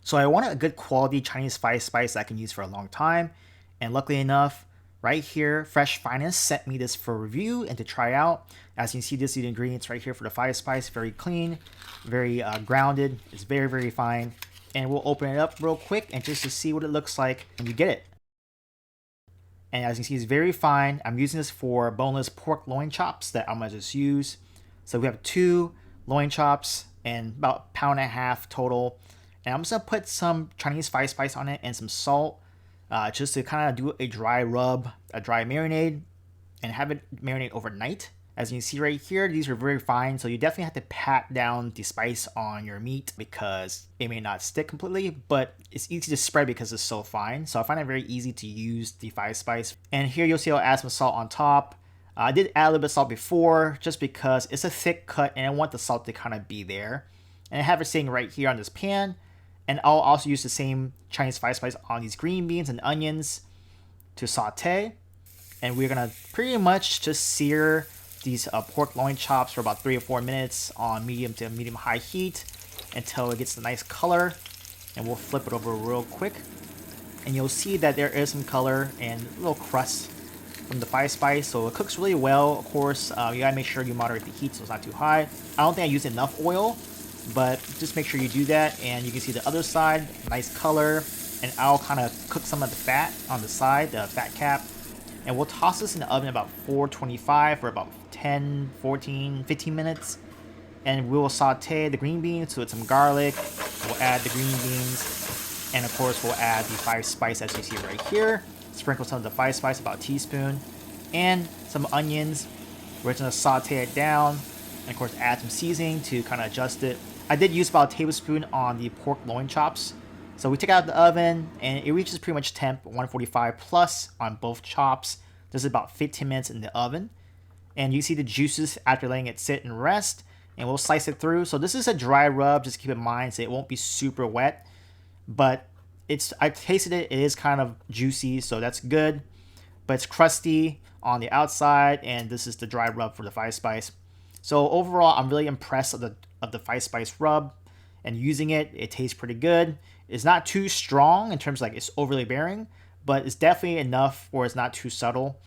So I wanted a good quality Chinese spice I can use for a long time. And luckily enough, right here, Fresh Finance sent me this for review and to try out. As you can see, this is the ingredients right here for the fire spice. Very clean, very grounded. It's very, very fine. And we'll open it up real quick and just to see what it looks like when you get it. And as you can see, it's very fine. I'm using this for boneless pork loin chops that I'm gonna just use. So we have 2 loin chops and about a pound and a half total. And I'm just gonna put some Chinese fire spice on it and some salt, just to kind of do a dry rub, a dry marinade, and have it marinate overnight. As you can see right here, these are very fine, so you definitely have to pat down the spice on your meat because it may not stick completely, but it's easy to spread because it's so fine. So I find it very easy to use the fire spice. And here you'll see I'll add some salt on top. I did add a little bit of salt before just because it's a thick cut and I want the salt to kind of be there. And I have it sitting right here on this pan. And I'll also use the same Chinese fire spice on these green beans and onions to saute. And we're gonna pretty much just sear these pork loin chops for about 3 or 4 minutes on medium to medium high heat until it gets a nice color. And we'll flip it over real quick. And you'll see that there is some color and a little crust from the fire spice, so it cooks really well. Of course, you gotta make sure you moderate the heat so it's not too high. I don't think I used enough oil, but just make sure you do that. And you can see the other side, nice color. And I'll kind of cook some of the fat on the side, the fat cap. And we'll toss this in the oven about 425 for about 10, 14, 15 minutes. And we will saute the green beans with some garlic. We'll add the green beans. And of course, we'll add the fire spice as you see right here. Sprinkle some of the fire spice, about a teaspoon. And some onions. We're just going to saute it down. And of course, add some seasoning to kind of adjust it. I did use about a tablespoon on the pork loin chops. So we take it out of the oven and it reaches pretty much temp 145 plus on both chops. This is about 15 minutes in the oven. And you see the juices after letting it sit and rest. And we'll slice it through. So this is a dry rub, just keep in mind so it won't be super wet. But I tasted it, it is kind of juicy, so that's good. But it's crusty on the outside, and this is the dry rub for the fire spice. So overall, I'm really impressed of the fire spice rub. And using it, it tastes pretty good. It's not too strong in terms of like it's overly bearing, but it's definitely enough where it's not too subtle.